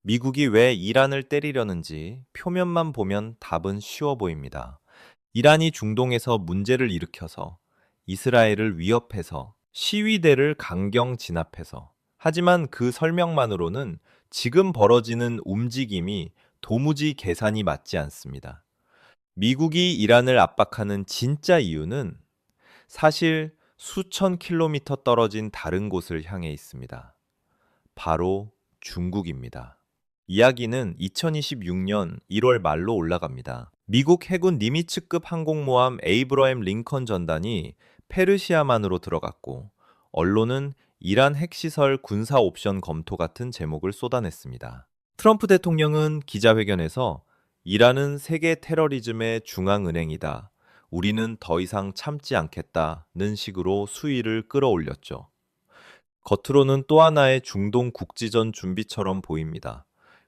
미국이 왜 이란을 때리려는지 표면만 보면 답은 쉬워 보입니다. 이란이 중동에서 문제를 일으켜서, 이스라엘을 위협해서, 시위대를 강경 진압해서. 하지만 그 설명만으로는 지금 벌어지는 움직임이 도무지 계산이 맞지 않습니다. 미국이 이란을 압박하는 진짜 이유는 사실 수천 킬로미터 떨어진 다른 곳을 향해 있습니다. 바로 중국입니다. 이야기는 2026년 1월 말로 올라갑니다. 미국 해군 니미츠급 항공모함 에이브러햄 링컨 전단이 페르시아만으로 들어갔고, 언론은 이란 핵시설 군사 옵션 검토 같은 제목을 쏟아냈습니다. 트럼프 대통령은 기자회견에서 이란은 세계 테러리즘의 중앙은행이다. 우리는 더 이상 참지 않겠다는 식으로 수위를 끌어올렸죠. 겉으로는 또 하나의 중동 국지전 준비처럼 보입니다.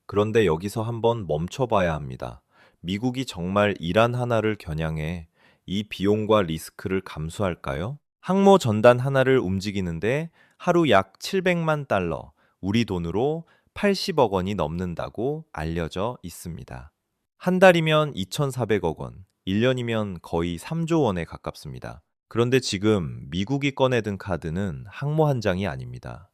그런데 여기서 한번 멈춰봐야 합니다. 미국이 정말 이란 하나를 겨냥해 이 비용과 리스크를 감수할까요? 항모 전단 하나를 움직이는데 하루 약 700만 달러, 우리 돈으로 80억 원이 넘는다고 알려져 있습니다. 한 달이면 2,400억 원, 1년이면 거의 3조 원에 가깝습니다. 그런데 지금 미국이 꺼내든 카드는 항모 한 장이 아닙니다.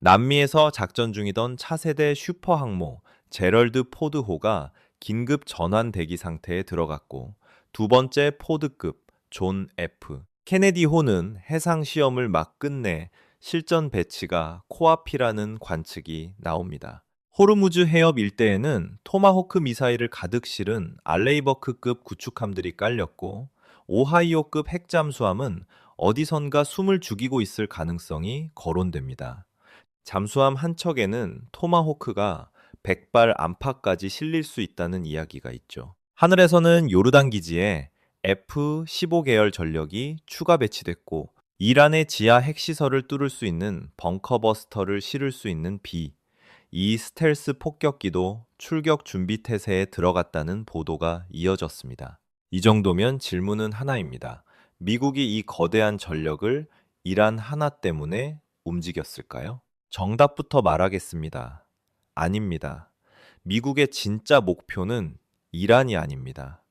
남미에서 작전 중이던 차세대 슈퍼 항모 제럴드 포드호가 긴급 전환 대기 상태에 들어갔고, 두 번째 포드급 존 F. 케네디 호는 해상 시험을 막 끝내 실전 배치가 코앞이라는 관측이 나옵니다. 호르무즈 해협 일대에는 토마호크 미사일을 가득 실은 알레이버크급 구축함들이 깔렸고, 오하이오급 핵잠수함은 어디선가 숨을 죽이고 있을 가능성이 거론됩니다. 잠수함 한 척에는 토마호크가 100발 안팎까지 실릴 수 있다는 이야기가 있죠. 하늘에서는 요르단 기지에 F-15 계열 전력이 추가 배치됐고, 이란의 지하 핵시설을 뚫을 수 있는 벙커버스터를 실을 수 있는 B, 이 스텔스 폭격기도 출격 준비 태세에 들어갔다는 보도가 이어졌습니다. 이 정도면 질문은 하나입니다. 미국이 이 거대한 전력을 이란 하나 때문에 움직였을까요? 정답부터 말하겠습니다. 아닙니다. 미국의 진짜 목표는 이란이 아닙니다.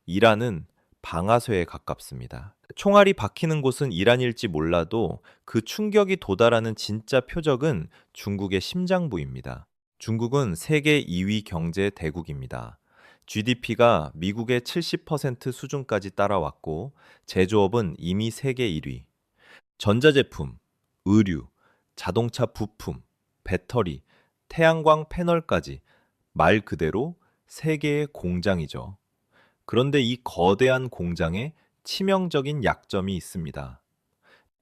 이란은 방아쇠에 가깝습니다. 총알이 박히는 곳은 이란일지 몰라도 그 충격이 도달하는 진짜 표적은 중국의 심장부입니다. 중국은 세계 2위 경제 대국입니다. GDP가 미국의 70% 수준까지 따라왔고, 제조업은 이미 세계 1위. 전자제품, 의류, 자동차 부품, 배터리, 태양광 패널까지 말 그대로 세계의 공장이죠. 그런데 이 거대한 공장에 치명적인 약점이 있습니다.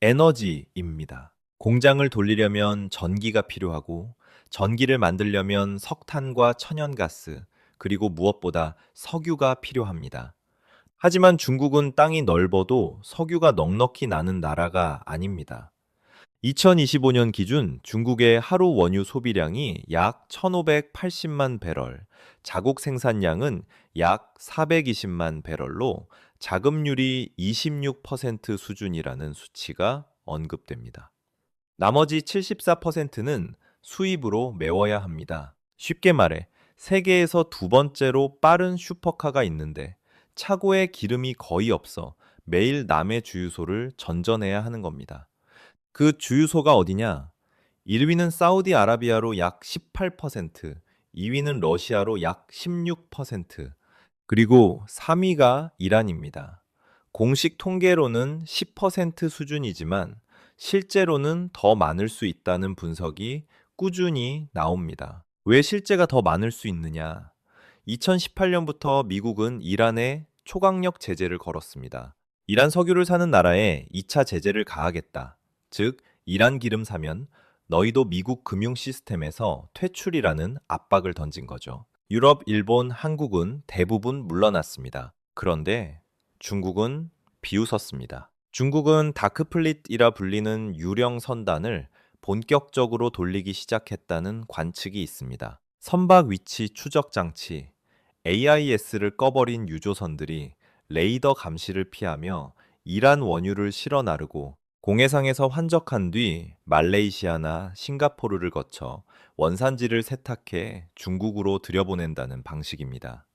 에너지입니다. 공장을 돌리려면 전기가 필요하고, 전기를 만들려면 석탄과 천연가스, 그리고 무엇보다 석유가 필요합니다. 하지만 중국은 땅이 넓어도 석유가 넉넉히 나는 나라가 아닙니다. 2025년 기준 중국의 하루 원유 소비량이 약 1,580만 배럴, 자국 생산량은 약 420만 배럴로 자급률이 26% 수준이라는 수치가 언급됩니다. 나머지 74%는 수입으로 메워야 합니다. 쉽게 말해, 세계에서 두 번째로 빠른 슈퍼카가 있는데 차고에 기름이 거의 없어 매일 남의 주유소를 전전해야 하는 겁니다. 그 주유소가 어디냐? 1위는 사우디아라비아로 약 18%, 2위는 러시아로 약 16%, 그리고 3위가 이란입니다. 공식 통계로는 10% 수준이지만 실제로는 더 많을 수 있다는 분석이 꾸준히 나옵니다. 왜 실제가 더 많을 수 있느냐? 2018년부터 미국은 이란에 초강력 제재를 걸었습니다. 이란 석유를 사는 나라에 2차 제재를 가하겠다. 즉, 이란 기름 사면 너희도 미국 금융 시스템에서 퇴출이라는 압박을 던진 거죠. 유럽, 일본, 한국은 대부분 물러났습니다. 그런데 중국은 비웃었습니다. 중국은 다크플릿이라 불리는 유령 선단을 본격적으로 돌리기 시작했다는 관측이 있습니다. 선박 위치 추적 장치, AIS를 꺼버린 유조선들이 레이더 감시를 피하며 이란 원유를 실어 나르고 공해상에서 환적한 뒤 말레이시아나 싱가포르를 거쳐 원산지를 세탁해 중국으로 들여보낸다는 방식입니다.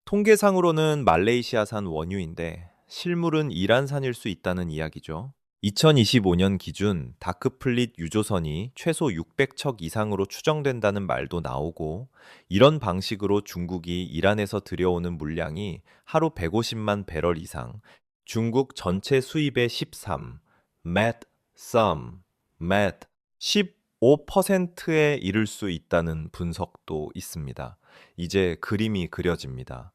통계상으로는 말레이시아산 원유인데 실물은 이란산일 수 있다는 이야기죠. 2025년 기준 다크플릿 유조선이 최소 600척 이상으로 추정된다는 말도 나오고, 이런 방식으로 중국이 이란에서 들여오는 물량이 하루 150만 배럴 이상, 중국 전체 수입의 13, met, some, met 15%에 이를 수 있다는 분석도 있습니다. 이제 그림이 그려집니다.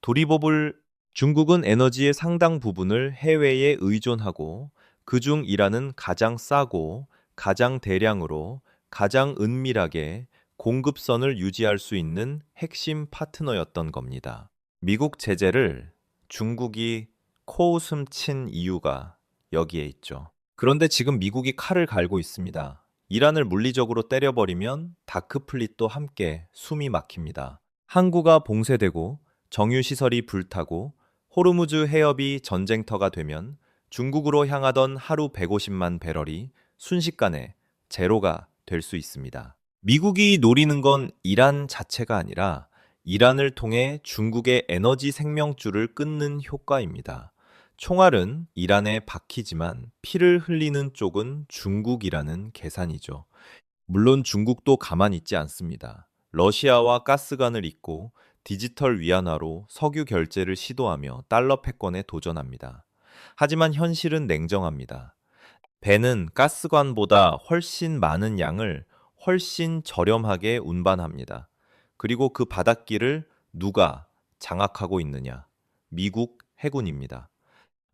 도리법을 중국은 에너지의 상당 부분을 해외에 의존하고, 그중 이란은 가장 싸고 가장 대량으로 가장 은밀하게 공급선을 유지할 수 있는 핵심 파트너였던 겁니다. 미국 제재를 중국이 코웃음 친 이유가 여기에 있죠. 그런데 지금 미국이 칼을 갈고 있습니다. 이란을 물리적으로 때려버리면 다크플릿도 함께 숨이 막힙니다. 항구가 봉쇄되고 정유시설이 불타고 호르무즈 해협이 전쟁터가 되면 중국으로 향하던 하루 150만 배럴이 순식간에 제로가 될 수 있습니다. 미국이 노리는 건 이란 자체가 아니라 이란을 통해 중국의 에너지 생명줄을 끊는 효과입니다. 총알은 이란에 박히지만 피를 흘리는 쪽은 중국이라는 계산이죠. 물론 중국도 가만히 있지 않습니다. 러시아와 가스관을 잇고 디지털 위안화로 석유 결제를 시도하며 달러 패권에 도전합니다. 하지만 현실은 냉정합니다. 배는 가스관보다 훨씬 많은 양을 훨씬 저렴하게 운반합니다. 그리고 그 바닷길을 누가 장악하고 있느냐? 미국 해군입니다.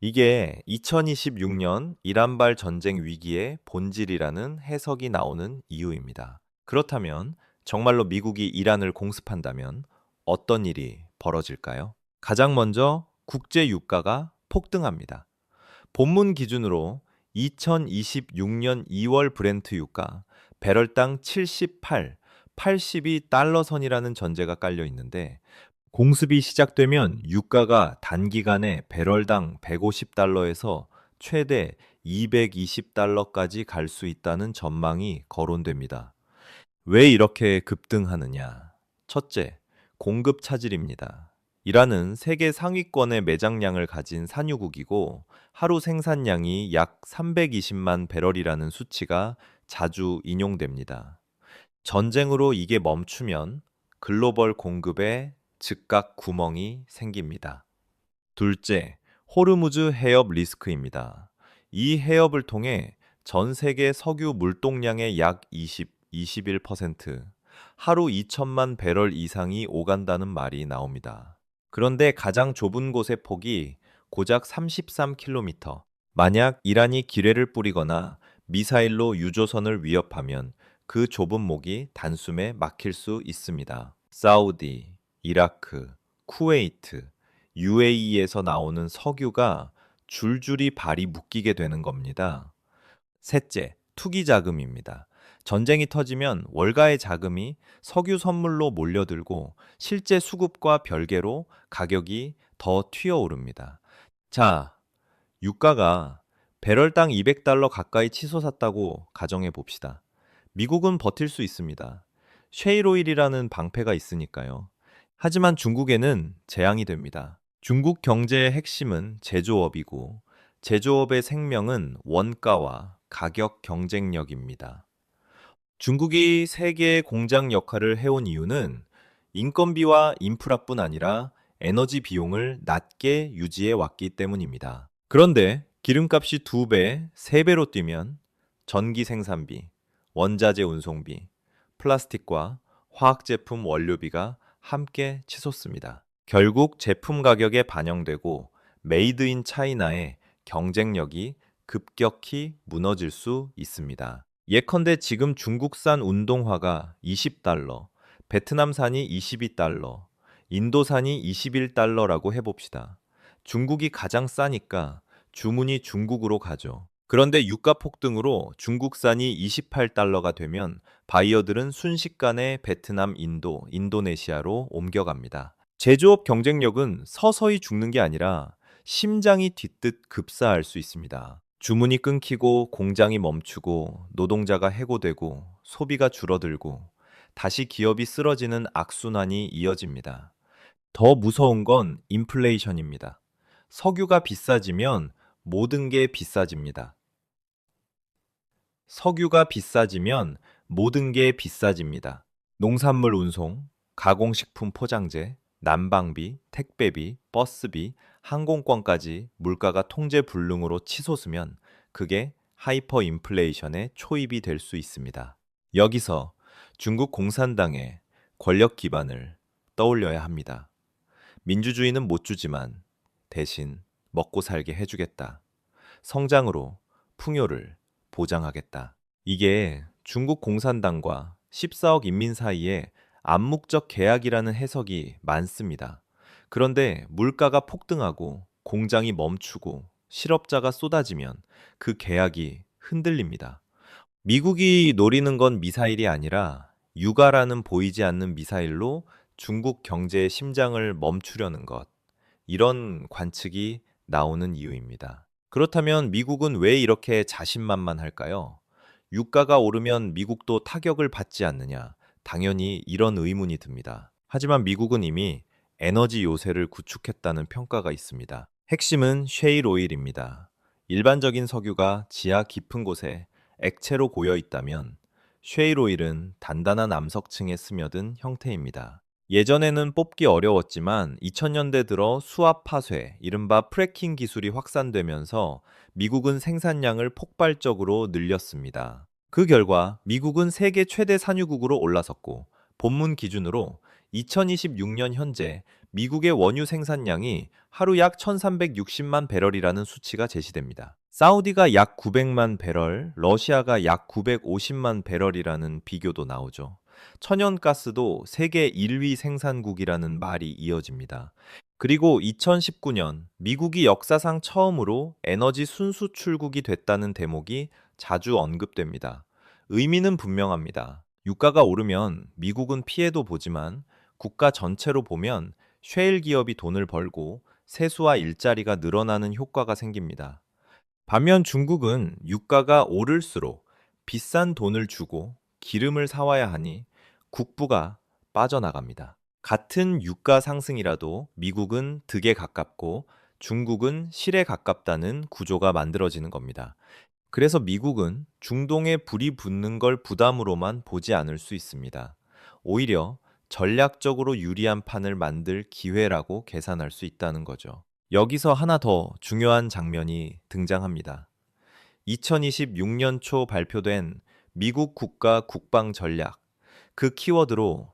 이게 2026년 이란발 전쟁 위기의 본질이라는 해석이 나오는 이유입니다. 그렇다면 정말로 미국이 이란을 공습한다면 어떤 일이 벌어질까요? 가장 먼저 국제 유가가 폭등합니다. 본문 기준으로 2026년 2월 브렌트 유가 배럴당 78, 80이 달러 선이라는 전제가 깔려 있는데, 공습이 시작되면 유가가 단기간에 배럴당 150달러에서 최대 220달러까지 갈 수 있다는 전망이 거론됩니다. 왜 이렇게 급등하느냐? 첫째, 공급 차질입니다. 이란은 세계 상위권의 매장량을 가진 산유국이고 하루 생산량이 약 320만 배럴이라는 수치가 자주 인용됩니다. 전쟁으로 이게 멈추면 글로벌 공급에 즉각 구멍이 생깁니다. 둘째, 호르무즈 해협 리스크입니다. 이 해협을 통해 전 세계 석유 물동량의 약 21% 하루 2천만 배럴 이상이 오간다는 말이 나옵니다. 그런데 가장 좁은 곳의 폭이 고작 33km. 만약 이란이 기뢰를 뿌리거나 미사일로 유조선을 위협하면 그 좁은 목이 단숨에 막힐 수 있습니다. 사우디, 이라크, 쿠웨이트, UAE에서 나오는 석유가 줄줄이 발이 묶이게 되는 겁니다. 셋째, 투기 자금입니다. 전쟁이 터지면 월가의 자금이 석유 선물로 몰려들고 실제 수급과 별개로 가격이 더 튀어오릅니다. 자, 유가가 배럴당 200달러 가까이 치솟았다고 가정해 봅시다. 미국은 버틸 수 있습니다. 셰일오일이라는 방패가 있으니까요. 하지만 중국에는 재앙이 됩니다. 중국 경제의 핵심은 제조업이고 제조업의 생명은 원가와 가격 경쟁력입니다. 중국이 세계의 공장 역할을 해온 이유는 인건비와 인프라뿐 아니라 에너지 비용을 낮게 유지해 왔기 때문입니다. 그런데 기름값이 2배, 3배로 뛰면 전기 생산비, 원자재 운송비, 플라스틱과 화학제품 원료비가 함께 치솟습니다. 결국 제품 가격에 반영되고 메이드 인 차이나의 경쟁력이 급격히 무너질 수 있습니다. 예컨대 지금 중국산 운동화가 20달러, 베트남산이 22달러, 인도산이 21달러라고 해봅시다. 중국이 가장 싸니까 주문이 중국으로 가죠. 그런데 유가 폭등으로 중국산이 28달러가 되면 바이어들은 순식간에 베트남, 인도, 인도네시아로 옮겨갑니다. 제조업 경쟁력은 서서히 죽는 게 아니라 심장이 뒤뜯 급사할 수 있습니다. 주문이 끊기고 공장이 멈추고 노동자가 해고되고 소비가 줄어들고 다시 기업이 쓰러지는 악순환이 이어집니다. 더 무서운 건 인플레이션입니다. 석유가 비싸지면 모든 게 비싸집니다. 석유가 비싸지면 모든 게 비싸집니다. 농산물 운송, 가공식품 포장재, 난방비, 택배비, 버스비, 항공권까지 물가가 통제 불능으로 치솟으면 그게 하이퍼 인플레이션의 초입이 될 수 있습니다. 여기서 중국 공산당의 권력 기반을 떠올려야 합니다. 민주주의는 못 주지만 대신 먹고 살게 해주겠다. 성장으로 풍요를 보장하겠다. 이게 중국 공산당과 14억 인민 사이에 암묵적 계약이라는 해석이 많습니다. 그런데 물가가 폭등하고 공장이 멈추고 실업자가 쏟아지면 그 계약이 흔들립니다. 미국이 노리는 건 미사일이 아니라 유가라는 보이지 않는 미사일로 중국 경제의 심장을 멈추려는 것. 이런 관측이 나오는 이유입니다. 그렇다면 미국은 왜 이렇게 자신만만할까요? 유가가 오르면 미국도 타격을 받지 않느냐? 당연히 이런 의문이 듭니다. 하지만 미국은 이미 에너지 요새를 구축했다는 평가가 있습니다. 핵심은 셰일 오일입니다. 일반적인 석유가 지하 깊은 곳에 액체로 고여 있다면 셰일 오일은 단단한 암석층에 스며든 형태입니다. 예전에는 뽑기 어려웠지만 2000년대 들어 수압 파쇄, 이른바 프래킹 기술이 확산되면서 미국은 생산량을 폭발적으로 늘렸습니다. 그 결과 미국은 세계 최대 산유국으로 올라섰고 본문 기준으로 2026년 현재 미국의 원유 생산량이 하루 약 1360만 배럴이라는 수치가 제시됩니다. 사우디가 약 900만 배럴, 러시아가 약 950만 배럴이라는 비교도 나오죠. 천연가스도 세계 1위 생산국이라는 말이 이어집니다. 그리고 2019년 미국이 역사상 처음으로 에너지 순수출국이 됐다는 대목이 자주 언급됩니다. 의미는 분명합니다. 유가가 오르면 미국은 피해도 보지만 국가 전체로 보면 셰일 기업이 돈을 벌고 세수와 일자리가 늘어나는 효과가 생깁니다. 반면 중국은 유가가 오를수록 비싼 돈을 주고 기름을 사와야 하니 국부가 빠져나갑니다. 같은 유가 상승이라도 미국은 득에 가깝고 중국은 실에 가깝다는 구조가 만들어지는 겁니다. 그래서 미국은 중동에 불이 붙는 걸 부담으로만 보지 않을 수 있습니다. 오히려 전략적으로 유리한 판을 만들 기회라고 계산할 수 있다는 거죠. 여기서 하나 더 중요한 장면이 등장합니다. 2026년 초 발표된 미국 국가 국방 전략, 그 키워드로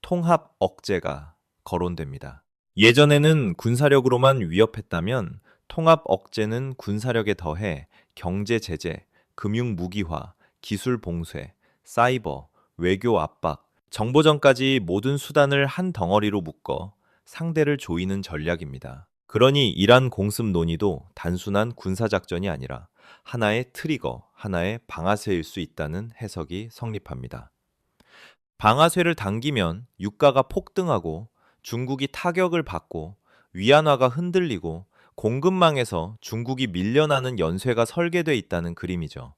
통합 억제가 거론됩니다. 예전에는 군사력으로만 위협했다면 통합 억제는 군사력에 더해 경제 제재, 금융 무기화, 기술 봉쇄, 사이버, 외교 압박, 정보전까지 모든 수단을 한 덩어리로 묶어 상대를 조이는 전략입니다. 그러니 이란 공습 논의도 단순한 군사작전이 아니라 하나의 트리거, 하나의 방아쇠일 수 있다는 해석이 성립합니다. 방아쇠를 당기면 유가가 폭등하고 중국이 타격을 받고 위안화가 흔들리고 공급망에서 중국이 밀려나는 연쇄가 설계돼 있다는 그림이죠.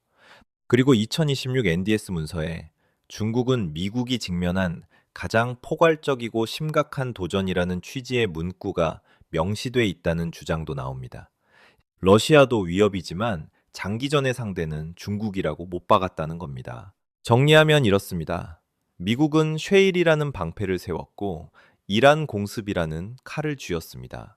그리고 2026 NDS 문서에 중국은 미국이 직면한 가장 포괄적이고 심각한 도전이라는 취지의 문구가 명시돼 있다는 주장도 나옵니다. 러시아도 위협이지만 장기전의 상대는 중국이라고 못 박았다는 겁니다. 정리하면 이렇습니다. 미국은 쉐일이라는 방패를 세웠고 이란 공습이라는 칼을 쥐었습니다.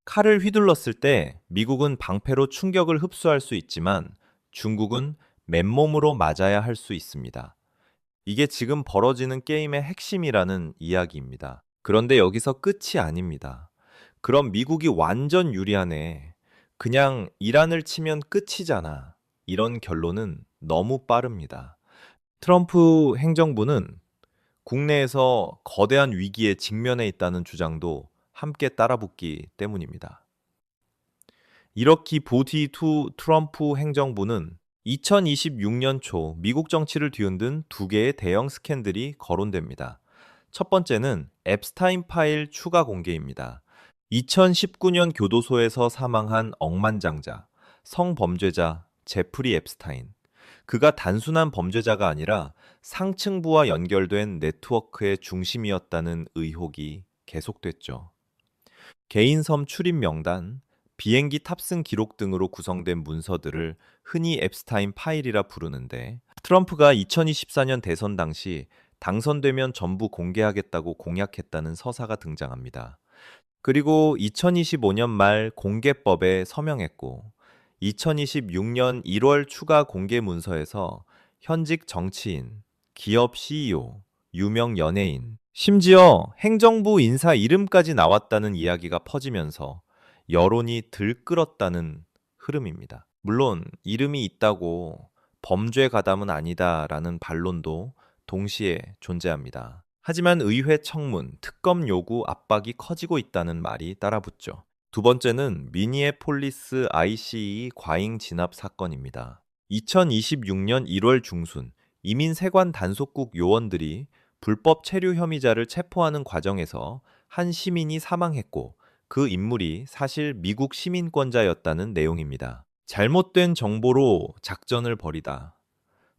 칼을 휘둘렀을 때 미국은 방패로 충격을 흡수할 수 있지만 중국은 맨몸으로 맞아야 할 수 있습니다. 이게 지금 벌어지는 게임의 핵심이라는 이야기입니다. 그런데 여기서 끝이 아닙니다. 그럼 미국이 완전 유리하네. 그냥 이란을 치면 끝이잖아. 이런 결론은 너무 빠릅니다. 트럼프 행정부는 국내에서 거대한 위기에 직면해 있다는 주장도 함께 따라붙기 때문입니다. 이렇기 보디 투 트럼프 행정부는 2026년 초 미국 정치를 뒤흔든 두 개의 대형 스캔들이 거론됩니다. 첫 번째는 앱스타인 파일 추가 공개입니다. 2019년 교도소에서 사망한 억만장자, 성범죄자 제프리 앱스타인. 그가 단순한 범죄자가 아니라 상층부와 연결된 네트워크의 중심이었다는 의혹이 계속됐죠. 개인 섬 출입 명단, 비행기 탑승 기록 등으로 구성된 문서들을 흔히 앱스타인 파일이라 부르는데, 트럼프가 2024년 대선 당시 당선되면 전부 공개하겠다고 공약했다는 서사가 등장합니다. 그리고 2025년 말 공개법에 서명했고, 2026년 1월 추가 공개 문서에서 현직 정치인, 기업 CEO, 유명 연예인, 심지어 행정부 인사 이름까지 나왔다는 이야기가 퍼지면서 여론이 들끓었다는 흐름입니다. 물론 이름이 있다고 범죄 가담은 아니다라는 반론도 동시에 존재합니다. 하지만 의회 청문, 특검 요구 압박이 커지고 있다는 말이 따라붙죠. 두 번째는 미니애폴리스 ICE 과잉 진압 사건입니다. 2026년 1월 중순 이민 세관 단속국 요원들이 불법 체류 혐의자를 체포하는 과정에서 한 시민이 사망했고, 그 인물이 사실 미국 시민권자였다는 내용입니다. 잘못된 정보로 작전을 벌이다.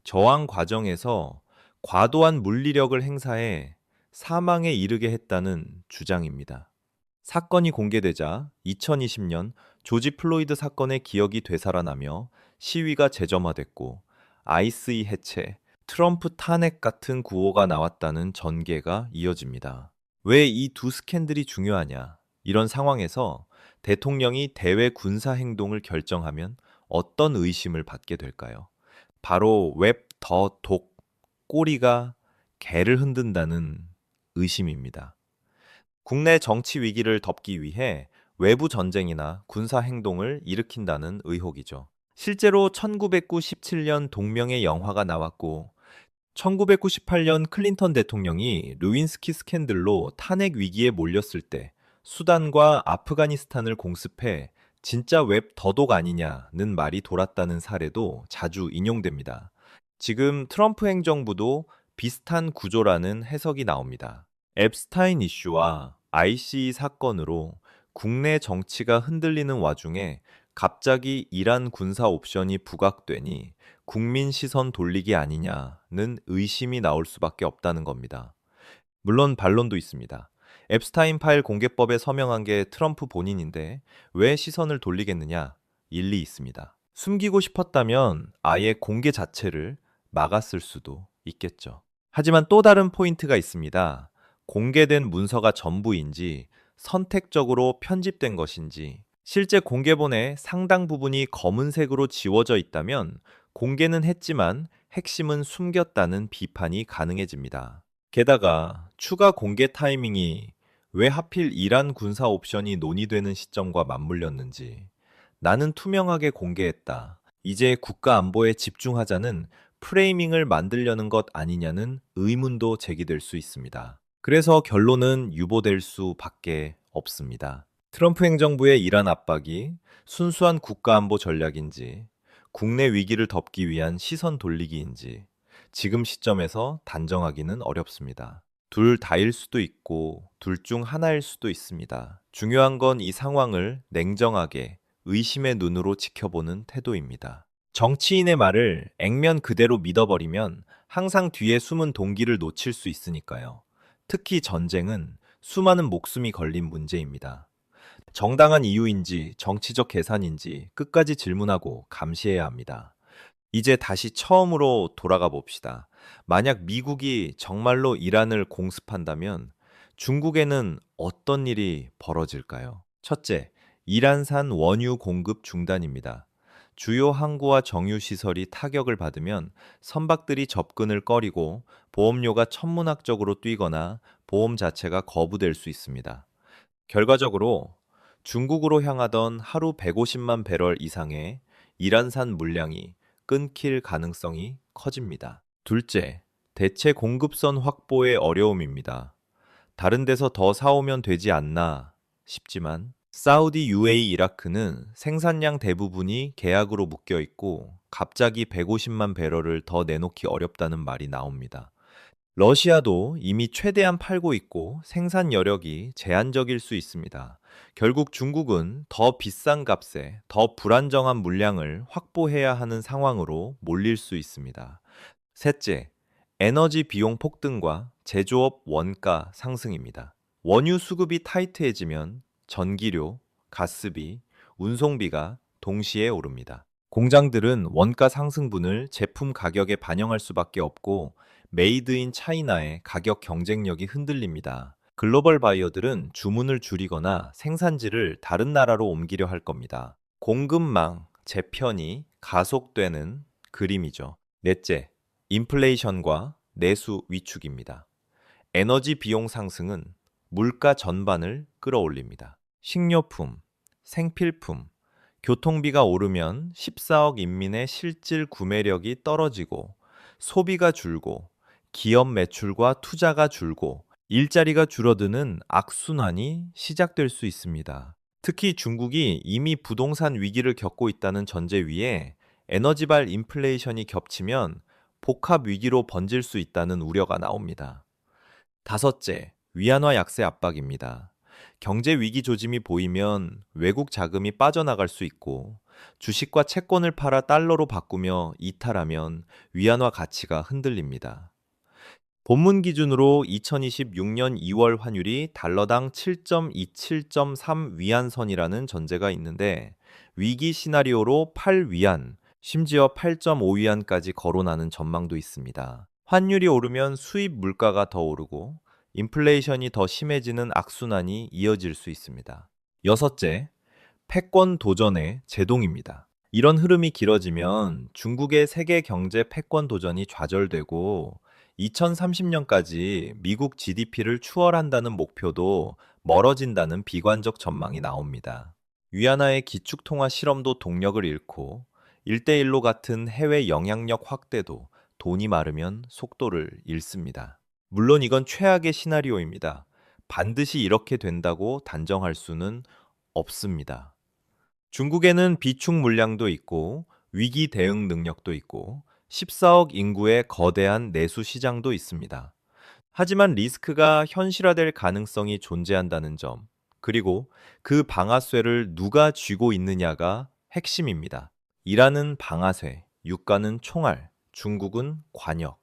저항 과정에서 과도한 물리력을 행사해 사망에 이르게 했다는 주장입니다. 사건이 공개되자 2020년 조지 플로이드 사건의 기억이 되살아나며 시위가 재점화됐고, ICE 해체, 트럼프 탄핵 같은 구호가 나왔다는 전개가 이어집니다. 왜 이 두 스캔들이 중요하냐? 이런 상황에서 대통령이 대외 군사 행동을 결정하면 어떤 의심을 받게 될까요? 바로 웹 더 독, 꼬리가 개를 흔든다는 의심입니다. 국내 정치 위기를 덮기 위해 외부 전쟁이나 군사 행동을 일으킨다는 의혹이죠. 실제로 1997년 동명의 영화가 나왔고, 1998년 클린턴 대통령이 루윈스키 스캔들로 탄핵 위기에 몰렸을 때 수단과 아프가니스탄을 공습해 진짜 웹 더독 아니냐는 말이 돌았다는 사례도 자주 인용됩니다. 지금 트럼프 행정부도 비슷한 구조라는 해석이 나옵니다. 앱스타인 이슈와 ICE 사건으로 국내 정치가 흔들리는 와중에 갑자기 이란 군사 옵션이 부각되니 국민 시선 돌리기 아니냐는 의심이 나올 수밖에 없다는 겁니다. 물론 반론도 있습니다. 앱스타인 파일 공개법에 서명한 게 트럼프 본인인데 왜 시선을 돌리겠느냐? 일리 있습니다. 숨기고 싶었다면 아예 공개 자체를 막았을 수도 있겠죠. 하지만 또 다른 포인트가 있습니다. 공개된 문서가 전부인지 선택적으로 편집된 것인지, 실제 공개본의 상당 부분이 검은색으로 지워져 있다면 공개는 했지만 핵심은 숨겼다는 비판이 가능해집니다. 게다가 추가 공개 타이밍이 왜 하필 이란 군사 옵션이 논의되는 시점과 맞물렸는지, 나는 투명하게 공개했다, 이제 국가 안보에 집중하자는 프레이밍을 만들려는 것 아니냐는 의문도 제기될 수 있습니다. 그래서 결론은 유보될 수밖에 없습니다. 트럼프 행정부의 이란 압박이 순수한 국가안보 전략인지, 국내 위기를 덮기 위한 시선 돌리기인지 지금 시점에서 단정하기는 어렵습니다. 둘 다일 수도 있고 둘 중 하나일 수도 있습니다. 중요한 건 이 상황을 냉정하게 의심의 눈으로 지켜보는 태도입니다. 정치인의 말을 액면 그대로 믿어버리면 항상 뒤에 숨은 동기를 놓칠 수 있으니까요. 특히 전쟁은 수많은 목숨이 걸린 문제입니다. 정당한 이유인지 정치적 계산인지 끝까지 질문하고 감시해야 합니다. 이제 다시 처음으로 돌아가 봅시다. 만약 미국이 정말로 이란을 공습한다면 중국에는 어떤 일이 벌어질까요? 첫째, 이란산 원유 공급 중단입니다. 주요 항구와 정유 시설이 타격을 받으면 선박들이 접근을 꺼리고 보험료가 천문학적으로 뛰거나 보험 자체가 거부될 수 있습니다. 결과적으로 중국으로 향하던 하루 150만 배럴 이상의 이란산 물량이 끊길 가능성이 커집니다. 둘째, 대체 공급선 확보의 어려움입니다. 다른 데서 더 사오면 되지 않나 싶지만 사우디, UAE, 이라크는 생산량 대부분이 계약으로 묶여 있고 갑자기 150만 배럴을 더 내놓기 어렵다는 말이 나옵니다. 러시아도 이미 최대한 팔고 있고 생산 여력이 제한적일 수 있습니다. 결국 중국은 더 비싼 값에 더 불안정한 물량을 확보해야 하는 상황으로 몰릴 수 있습니다. 셋째, 에너지 비용 폭등과 제조업 원가 상승입니다. 원유 수급이 타이트해지면 전기료, 가스비, 운송비가 동시에 오릅니다. 공장들은 원가 상승분을 제품 가격에 반영할 수밖에 없고 메이드 인 차이나의 가격 경쟁력이 흔들립니다. 글로벌 바이어들은 주문을 줄이거나 생산지를 다른 나라로 옮기려 할 겁니다. 공급망 재편이 가속되는 그림이죠. 넷째, 인플레이션과 내수 위축입니다. 에너지 비용 상승은 물가 전반을 끌어올립니다. 식료품, 생필품, 교통비가 오르면 14억 인민의 실질 구매력이 떨어지고 소비가 줄고 기업 매출과 투자가 줄고 일자리가 줄어드는 악순환이 시작될 수 있습니다. 특히 중국이 이미 부동산 위기를 겪고 있다는 전제 위에 에너지발 인플레이션이 겹치면 복합 위기로 번질 수 있다는 우려가 나옵니다. 다섯째, 위안화 약세 압박입니다. 경제 위기 조짐이 보이면 외국 자금이 빠져나갈 수 있고 주식과 채권을 팔아 달러로 바꾸며 이탈하면 위안화 가치가 흔들립니다. 본문 기준으로 2026년 2월 환율이 달러당 7.27.3 위안선이라는 전제가 있는데 위기 시나리오로 8위안, 심지어 8.5위안까지 거론하는 전망도 있습니다. 환율이 오르면 수입 물가가 더 오르고 인플레이션이 더 심해지는 악순환이 이어질 수 있습니다. 여섯째, 패권 도전의 제동입니다. 이런 흐름이 길어지면 중국의 세계 경제 패권 도전이 좌절되고 2030년까지 미국 GDP를 추월한다는 목표도 멀어진다는 비관적 전망이 나옵니다. 위안화의 기축통화 실험도 동력을 잃고 1대1로 같은 해외 영향력 확대도 돈이 마르면 속도를 잃습니다. 물론 이건 최악의 시나리오입니다. 반드시 이렇게 된다고 단정할 수는 없습니다. 중국에는 비축 물량도 있고 위기 대응 능력도 있고 14억 인구의 거대한 내수 시장도 있습니다. 하지만 리스크가 현실화될 가능성이 존재한다는 점, 그리고 그 방아쇠를 누가 쥐고 있느냐가 핵심입니다. 이란은 방아쇠, 유가는 총알, 중국은 관역.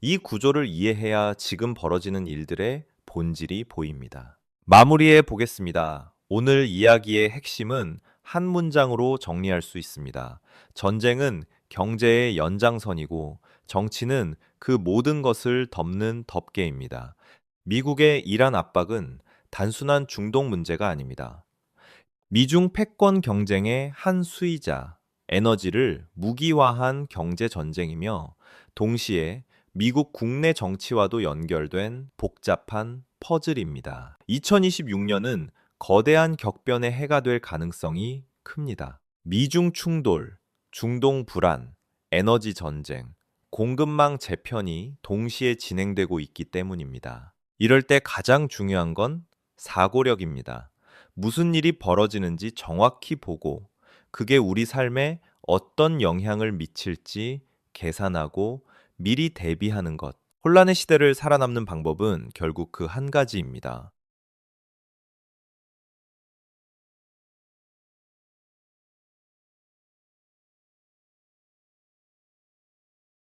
이 구조를 이해해야 지금 벌어지는 일들의 본질이 보입니다. 마무리해 보겠습니다. 오늘 이야기의 핵심은 한 문장으로 정리할 수 있습니다. 전쟁은 경제의 연장선이고 정치는 그 모든 것을 덮는 덮개입니다. 미국의 이란 압박은 단순한 중동 문제가 아닙니다. 미중 패권 경쟁의 한 수이자 에너지를 무기화한 경제 전쟁이며 동시에 미국 국내 정치와도 연결된 복잡한 퍼즐입니다. 2026년은 거대한 격변의 해가 될 가능성이 큽니다. 미중 충돌, 중동 불안, 에너지 전쟁, 공급망 재편이 동시에 진행되고 있기 때문입니다. 이럴 때 가장 중요한 건 사고력입니다. 무슨 일이 벌어지는지 정확히 보고 그게 우리 삶에 어떤 영향을 미칠지 계산하고 미리 대비하는 것. 혼란의 시대를 살아남는 방법은 결국 그 한 가지입니다.